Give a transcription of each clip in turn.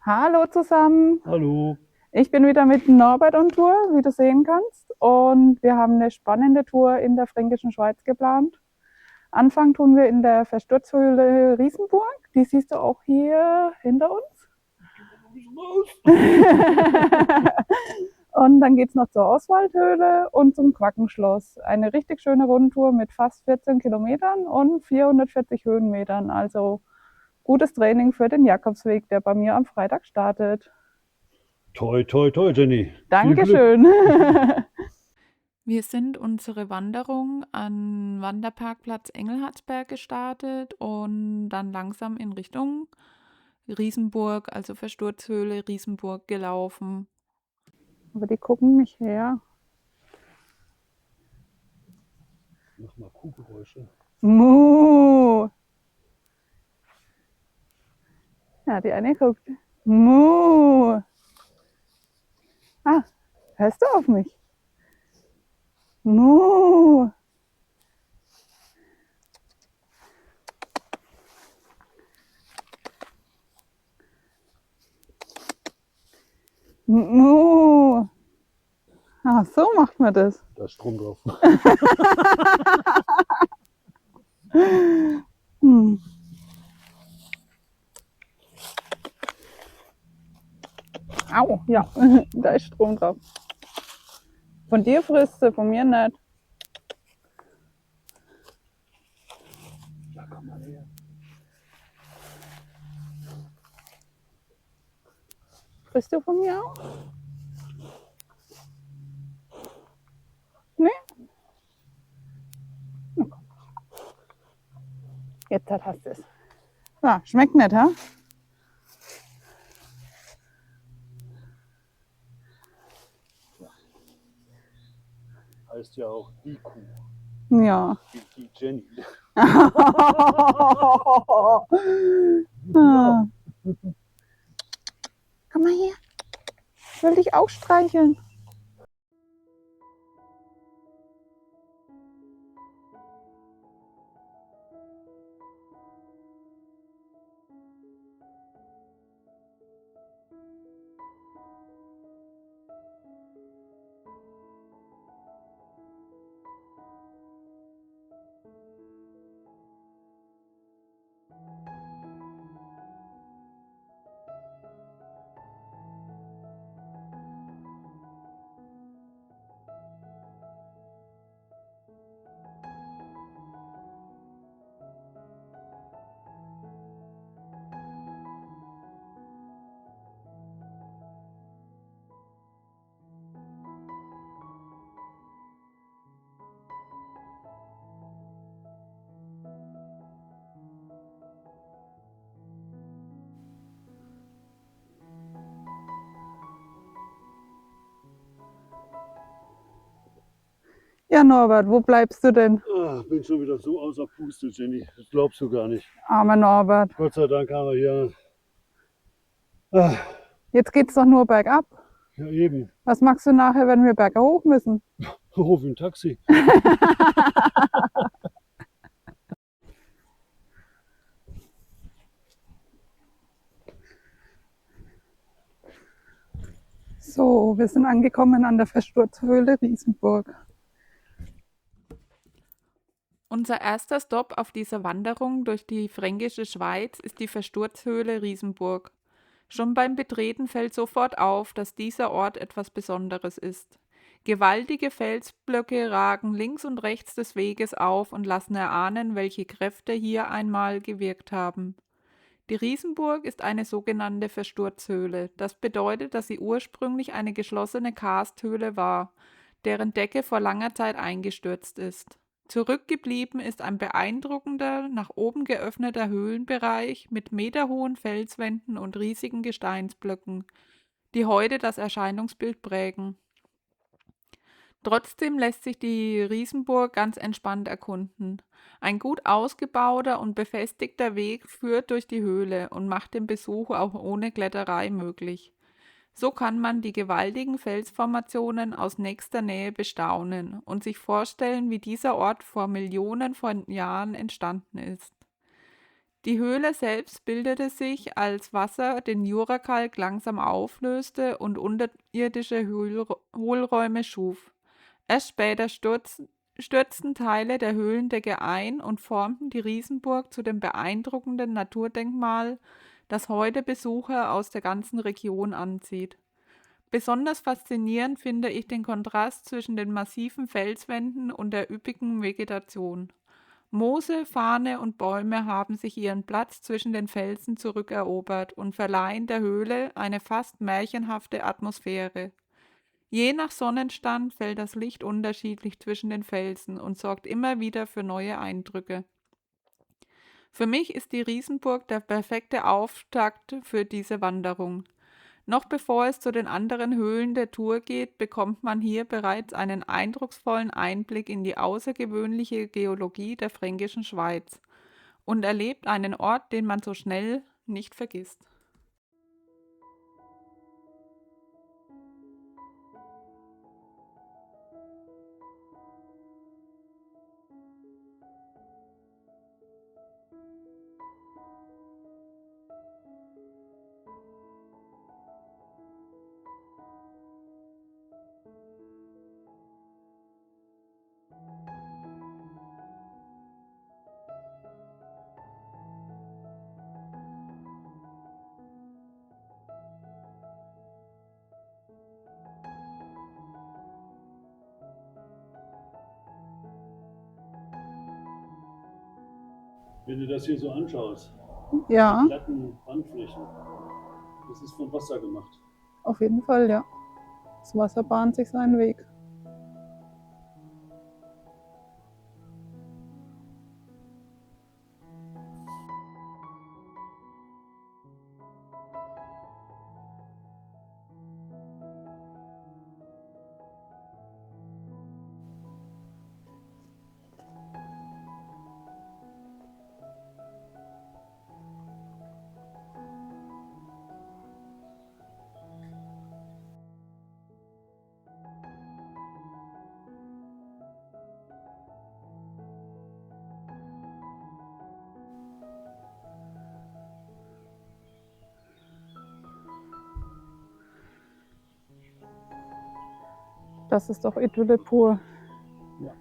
Hallo zusammen, Hallo. ich bin wieder mit Norbert on Tour, wie du sehen kannst. Und wir haben eine spannende Tour in der Fränkischen Schweiz geplant. Anfangen tun wir in der Versturzhöhle Riesenburg. Die siehst du auch hier hinter uns. Und dann geht es noch zur Oswaldhöhle und zum Quackenschloss. Eine richtig schöne Rundtour mit fast 14 Kilometern und 440 Höhenmetern. Also gutes Training für den Jakobsweg, der bei mir am Freitag startet. Toi, toi, toi, Jenny. Viel Glück. Dankeschön. Wir sind unsere Wanderung an Wanderparkplatz Engelhardsberg gestartet und dann langsam in Richtung Riesenburg, also Versturzhöhle Riesenburg gelaufen. Aber die gucken nicht her. Mach mal Kuhgeräusche. Mu. Ja, die eine guckt. Mu. Ah, hörst du auf mich? Mu. Mu. Ah, so macht man das. Da ist Strom drauf. Hm. Au, ja, da ist Strom drauf. Von dir frisst sie, von mir nicht. Ja, komm mal her. Frisst du von mir auch? Nee? Na komm. Jetzt hast du es. Ja, schmeckt nicht, ha? Heißt ja auch die Kuh. Ja. Die Jenny. Ah. Komm mal her. Ich will dich auch streicheln. Ja, Norbert, wo bleibst du denn? Bin schon wieder so außer Puste, Jenny. Das glaubst du gar nicht. Armer Norbert. Gott sei Dank haben wir hier. Ah, Jetzt geht's doch nur bergab. ja, eben. Was machst du nachher, wenn wir bergauf müssen? Ruf ein Taxi. So, wir sind angekommen an der Versturzhöhle Riesenburg. Unser erster Stopp auf dieser Wanderung durch die Fränkische Schweiz ist die Versturzhöhle Riesenburg. Schon beim Betreten fällt sofort auf, dass dieser Ort etwas Besonderes ist. Gewaltige Felsblöcke ragen links und rechts des Weges auf und lassen erahnen, welche Kräfte hier einmal gewirkt haben. Die Riesenburg ist eine sogenannte Versturzhöhle. Das bedeutet, dass sie ursprünglich eine geschlossene Karsthöhle war, deren Decke vor langer Zeit eingestürzt ist. Zurückgeblieben ist ein beeindruckender, nach oben geöffneter Höhlenbereich mit meterhohen Felswänden und riesigen Gesteinsblöcken, die heute das Erscheinungsbild prägen. Trotzdem lässt sich die Riesenburg ganz entspannt erkunden. Ein gut ausgebauter und befestigter Weg führt durch die Höhle und macht den Besuch auch ohne Kletterei möglich. So kann man die gewaltigen Felsformationen aus nächster Nähe bestaunen und sich vorstellen, wie dieser Ort vor Millionen von Jahren entstanden ist. Die Höhle selbst bildete sich, als Wasser den Jurakalk langsam auflöste und unterirdische Hohlräume schuf. Erst später stürzten Teile der Höhlendecke ein und formten die Riesenburg zu dem beeindruckenden Naturdenkmal, das heute Besucher aus der ganzen Region anzieht. Besonders faszinierend finde ich den Kontrast zwischen den massiven Felswänden und der üppigen Vegetation. Moose, Farne und Bäume haben sich ihren Platz zwischen den Felsen zurückerobert und verleihen der Höhle eine fast märchenhafte Atmosphäre. Je nach Sonnenstand fällt das Licht unterschiedlich zwischen den Felsen und sorgt immer wieder für neue Eindrücke. Für mich ist die Riesenburg der perfekte Auftakt für diese Wanderung. Noch bevor es zu den anderen Höhlen der Tour geht, bekommt man hier bereits einen eindrucksvollen Einblick in die außergewöhnliche Geologie der Fränkischen Schweiz und erlebt einen Ort, den man so schnell nicht vergisst. Wenn du das hier so anschaust, Ja, die glatten Wandflächen, das ist von Wasser gemacht. auf jeden Fall, ja. Das Wasser bahnt sich seinen Weg. Das ist doch Idylle pur. Ja.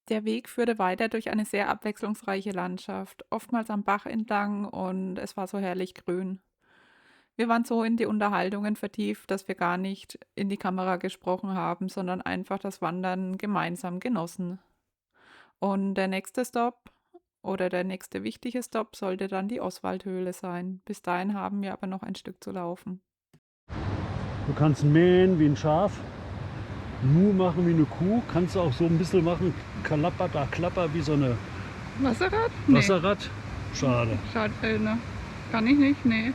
Der Weg führte weiter durch eine sehr abwechslungsreiche Landschaft, oftmals am Bach entlang und es war so herrlich grün. Wir waren so in die Unterhaltungen vertieft, dass wir gar nicht in die Kamera gesprochen haben, sondern einfach das Wandern gemeinsam genossen. Und der nächste Stopp oder der nächste wichtige Stopp sollte dann die Oswaldhöhle sein. Bis dahin haben wir aber noch ein Stück zu laufen. Du kannst mähen wie ein Schaf, Mu machen wie eine Kuh, kannst du auch so ein bisschen machen, Kalapper, da Klapper wie so eine Wasserrad? Wasserrad. Schade. Schade, ne? Kann ich nicht, nee.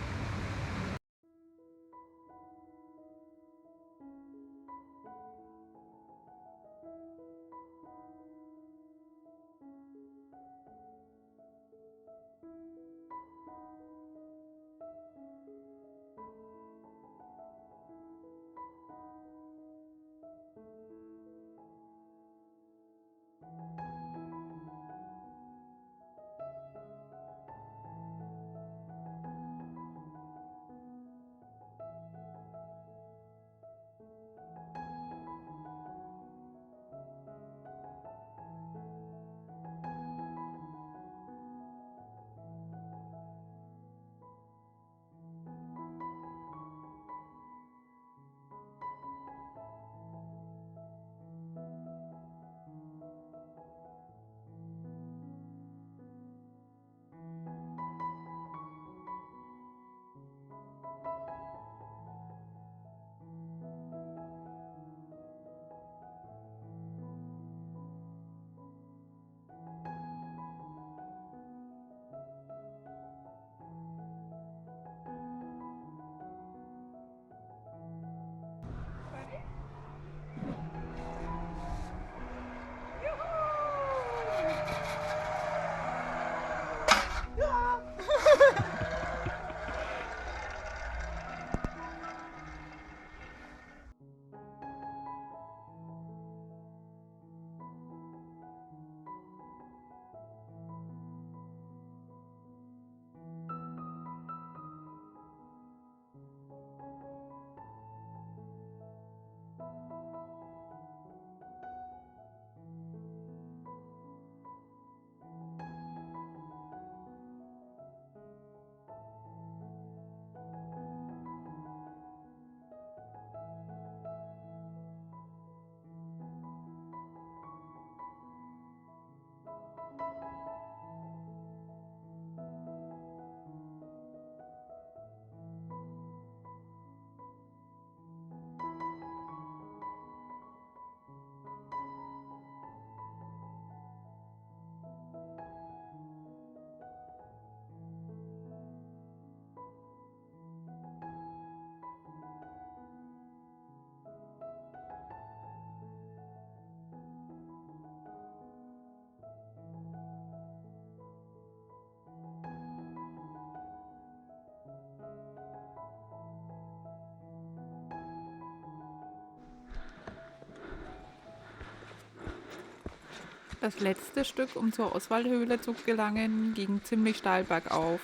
Das letzte Stück, um zur Oswaldhöhle zu gelangen, ging ziemlich steil bergauf.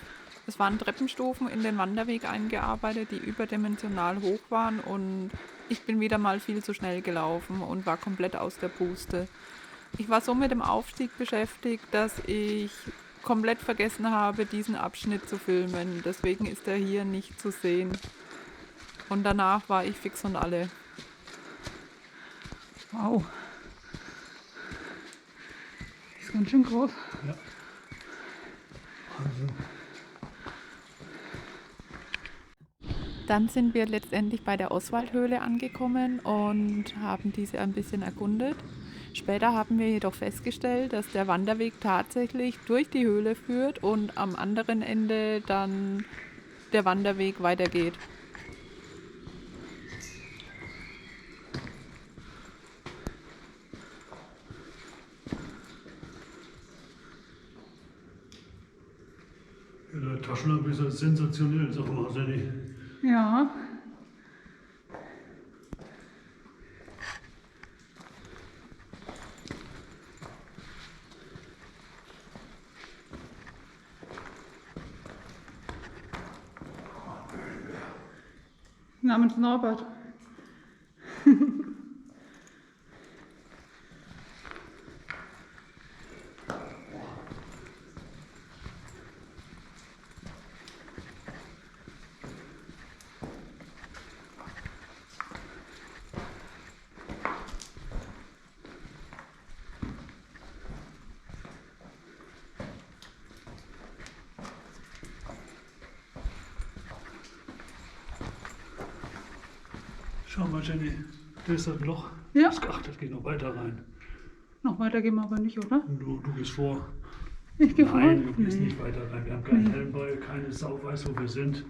Es waren Treppenstufen in den Wanderweg eingearbeitet, die überdimensional hoch waren, und ich bin wieder mal viel zu schnell gelaufen und war komplett aus der Puste. Ich war so mit dem Aufstieg beschäftigt, dass ich komplett vergessen habe, diesen Abschnitt zu filmen. Deswegen ist er hier nicht zu sehen. Und danach war ich fix und alle. Wow. Ist ganz schön groß. Ja. Also, Dann sind wir letztendlich bei der Oswaldhöhle angekommen und haben diese ein bisschen erkundet. Später haben wir jedoch festgestellt, dass der Wanderweg tatsächlich durch die Höhle führt und am anderen Ende dann der Wanderweg weitergeht. ja, der Taschenlampe ist ja sensationell, sag mal, Jenny. Ja. Namens Norbert. Schau mal, Jenny, da ist das Loch. Ja. Ach, das geht noch weiter rein. Noch weiter gehen wir aber nicht, oder? Du gehst vor. Ich gehe vor. Nein, du gehst Nee. nicht weiter rein. Wir haben keinen Nee. Helm bei, keine Sau weiß, wo wir sind.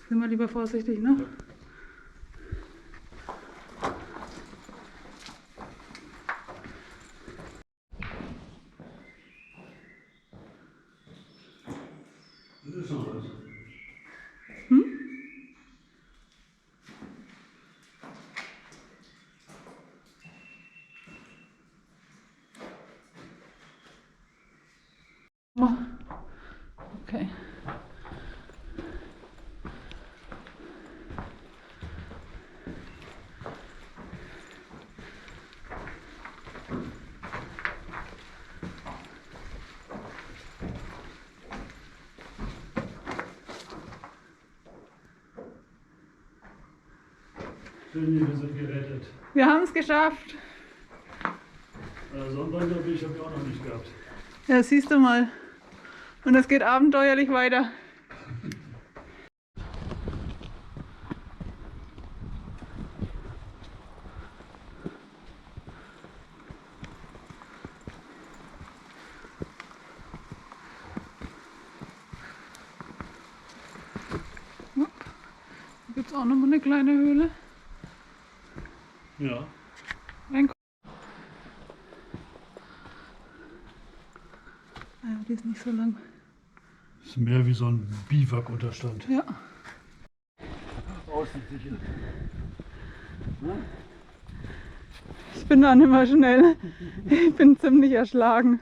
Sind wir lieber vorsichtig, ne? Ja. Das ist noch was. Oh. Okay. Jenny, wir sind gerettet. Wir haben es geschafft. Sonnenwanderweg habe ich auch noch nicht gehabt. Ja, siehst du mal. Und es geht abenteuerlich weiter. Hup. Da gibt es auch noch mal eine kleine Höhle. Ja. Ein ja, die ist nicht so lang. Das ist mehr wie so ein Biwakunterstand. Ja. Aussichtssicher. Ich bin da nicht mehr schnell. Ich bin ziemlich erschlagen.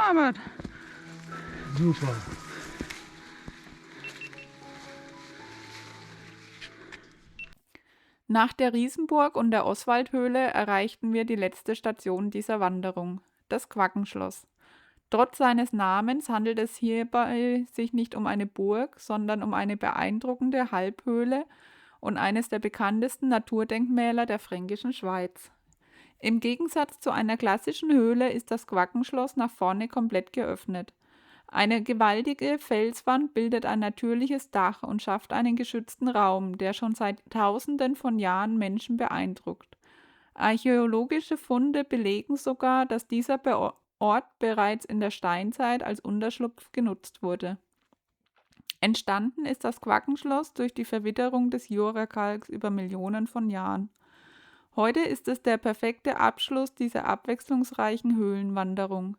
Norbert. Super. Nach der Riesenburg und der Oswaldhöhle erreichten wir die letzte Station dieser Wanderung, das Quackenschloss. Trotz seines Namens handelt es hierbei sich nicht um eine Burg, sondern um eine beeindruckende Halbhöhle und eines der bekanntesten Naturdenkmäler der Fränkischen Schweiz. Im Gegensatz zu einer klassischen Höhle ist das Quackenschloss nach vorne komplett geöffnet. Eine gewaltige Felswand bildet ein natürliches Dach und schafft einen geschützten Raum, der schon seit Tausenden von Jahren Menschen beeindruckt. Archäologische Funde belegen sogar, dass dieser Ort bereits in der Steinzeit als Unterschlupf genutzt wurde. Entstanden ist das Quackenschloss durch die Verwitterung des Jurakalks über Millionen von Jahren. Heute ist es der perfekte Abschluss dieser abwechslungsreichen Höhlenwanderung.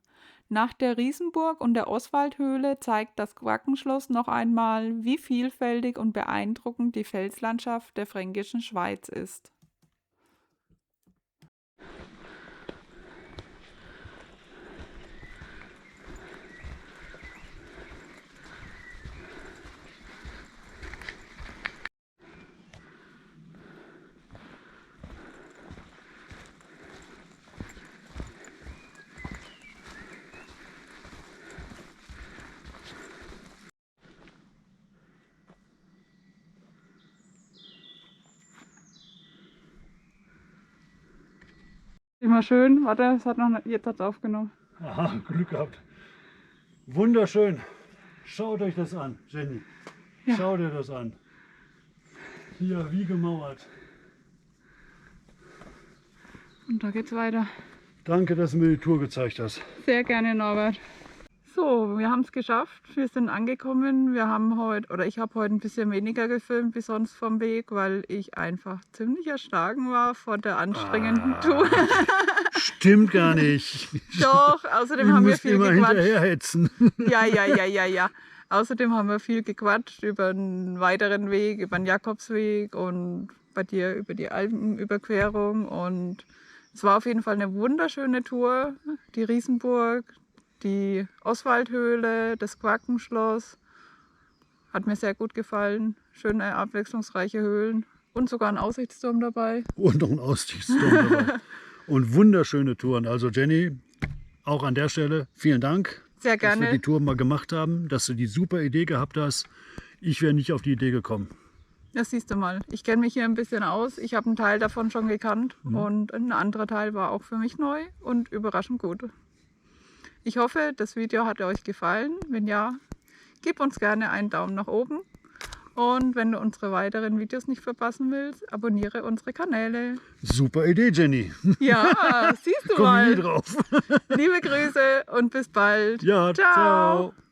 Nach der Riesenburg und der Oswaldhöhle zeigt das Quackenschloss noch einmal, wie vielfältig und beeindruckend die Felslandschaft der Fränkischen Schweiz ist. Immer schön. Warte, es hat noch nicht, jetzt hat es aufgenommen. Aha, Glück gehabt. Wunderschön. Schaut euch das an, Jenny. Ja. Schaut dir das an. Hier, wie gemauert. Und da geht's weiter. Danke, dass du mir die Tour gezeigt hast. Sehr gerne, Norbert. So, wir haben es geschafft. Wir sind angekommen. Wir haben heute, oder ich habe heute ein bisschen weniger gefilmt wie sonst vom Weg, weil ich einfach ziemlich erschlagen war vor der anstrengenden Tour. Stimmt gar nicht. Doch, außerdem haben wir viel immer gequatscht. hinterherhetzen. Ja. Außerdem haben wir viel gequatscht über einen weiteren Weg, über den Jakobsweg und bei dir über die Alpenüberquerung. Und es war auf jeden Fall eine wunderschöne Tour. Die Riesenburg, die Oswaldhöhle, das Quackenschloss. Hat mir sehr gut gefallen. Schöne, abwechslungsreiche Höhlen und sogar ein Aussichtsturm dabei. Und noch ein Aussichtsturm dabei. Und wunderschöne Touren. Also Jenny, auch an der Stelle vielen Dank, Sehr dass wir gerne. die Tour mal gemacht haben, dass du die super Idee gehabt hast. Ich wäre nicht auf die Idee gekommen. Das siehst du mal. Ich kenne mich hier ein bisschen aus. Ich habe einen Teil davon schon gekannt und ein anderer Teil war auch für mich neu und überraschend gut. Ich hoffe, das Video hat euch gefallen. Wenn ja, gib uns gerne einen Daumen nach oben. Und wenn du unsere weiteren Videos nicht verpassen willst, abonniere unsere Kanäle. Super Idee, Jenny. Ja, siehst du Komm nie mal. drauf. Liebe Grüße und bis bald. Ja, Ciao. ciao.